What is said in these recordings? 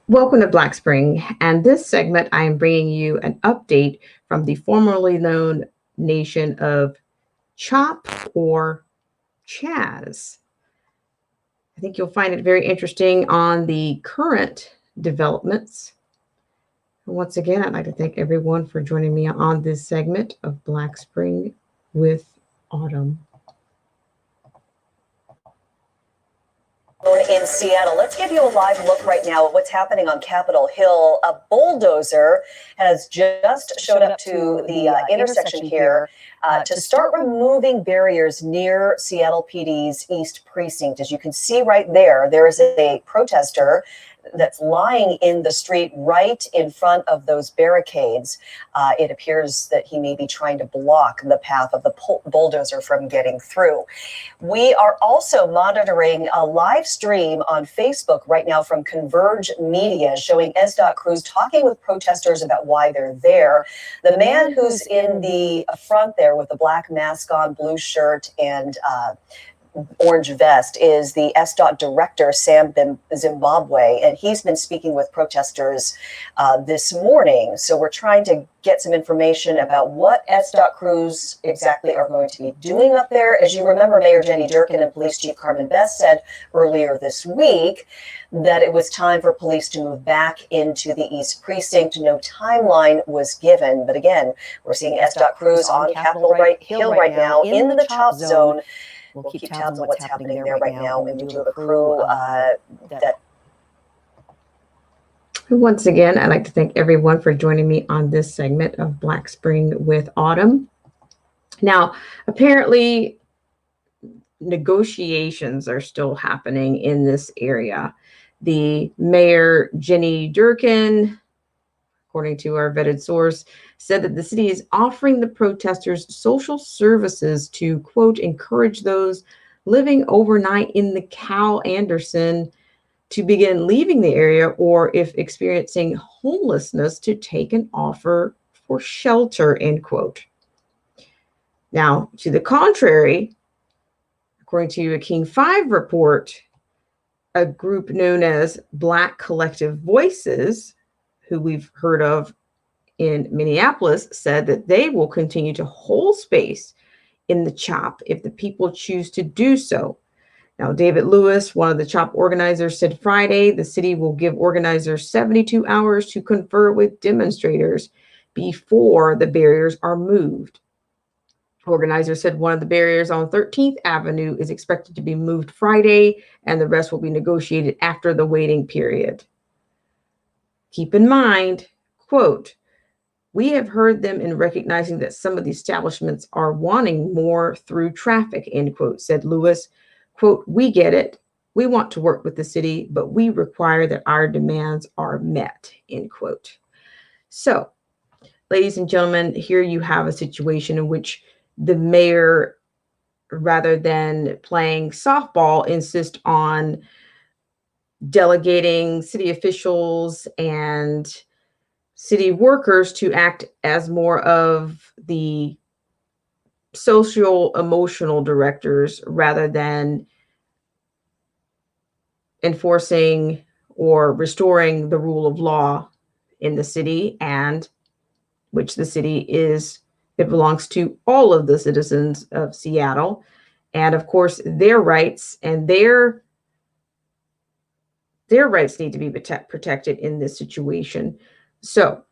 Welcome to Black Spring, and this segment I am bringing you an update from the formerly known nation of CHOP or Chaz. I think you'll find it very interesting on the current developments. Once again, I'd like to thank everyone for joining me on this segment of Black Spring with Autumn. In Seattle. Let's give you a live look right now at what's happening on Capitol Hill. A bulldozer has just showed up to the intersection here to start removing barriers near Seattle PD's East Precinct. As you can see right there, there is a protester that's lying in the street right in front of those barricades. It appears that he may be trying to block the path of the bulldozer from getting through. We are also monitoring a live stream on Facebook right now from Converge Media showing SDOT crews talking with protesters about why they're there. The man who's in the front there with the black mask on, blue shirt, and orange vest is the SDOT director, Sam Zimbabwe, and he's been speaking with protesters this morning. So we're trying to get some information about what SDOT crews exactly are going to be doing up there. As you remember, Mayor Jenny Durkin and Police Chief Carmen Best said earlier this week that it was time for police to move back into the East Precinct. No timeline was given. But again, we're seeing SDOT crews on Capitol Hill right now in the CHOP zone. We'll keep tabs on what's happening there right now, and we do have a crew that. Once again, I'd like to thank everyone for joining me on this segment of Black Spring with Autumn. Now, apparently, negotiations are still happening in this area. The mayor, Jenny Durkin, according to our vetted source, said that the city is offering the protesters social services to, quote, encourage those living overnight in the Cal Anderson to begin leaving the area, or if experiencing homelessness, to take an offer for shelter, end quote. Now, to the contrary, according to a King 5 report, a group known as Black Collective Voices, who we've heard of in Minneapolis, said that they will continue to hold space in the CHOP if the people choose to do so. Now, David Lewis, one of the CHOP organizers, said Friday the city will give organizers 72 hours to confer with demonstrators before the barriers are moved. Organizers said one of the barriers on 13th Avenue is expected to be moved Friday, and the rest will be negotiated after the waiting period. Keep in mind, quote, we have heard them in recognizing that some of the establishments are wanting more through traffic, end quote, said Lewis. Quote, we get it. We want to work with the city, but we require that our demands are met, end quote. So, ladies and gentlemen, here you have a situation in which the mayor, rather than playing softball, insists on delegating city officials and city workers to act as more of the social emotional directors rather than enforcing or restoring the rule of law in the city, and which the city is, it belongs to all of the citizens of Seattle. And of course, their rights and their rights need to be protected in this situation. So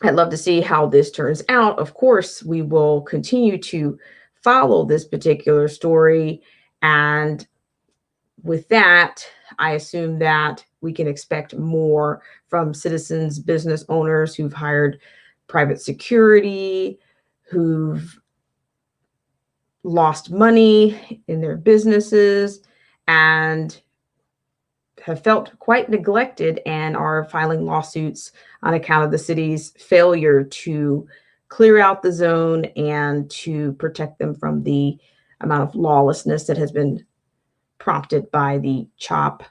I'd love to see how this turns out. Of course, we will continue to follow this particular story. And with that, I assume that we can expect more from citizens, business owners who've hired private security, who've lost money in their businesses and have felt quite neglected and are filing lawsuits on account of the city's failure to clear out the zone and to protect them from the amount of lawlessness that has been prompted by the CHOP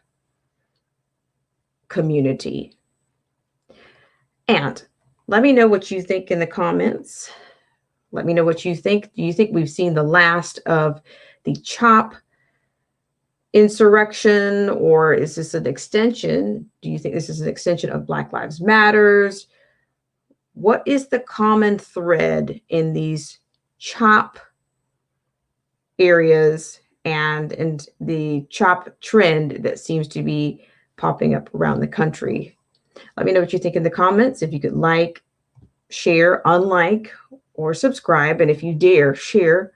community. And let me know what you think in the comments. Let me know what you think. Do you think we've seen the last of the CHOP insurrection, or is this an extension? Do you think this is an extension of Black Lives Matters? What is the common thread in these C.H.O.P areas and the C.H.O.P trend that seems to be popping up around the country? Let me know what you think in the comments. If you could like, share, unlike, or subscribe, and if you dare, share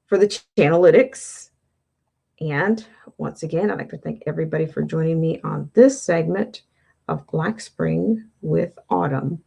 for the Channelytics. And once again, I'd like to thank everybody for joining me on this segment of Black Spring with Autumn.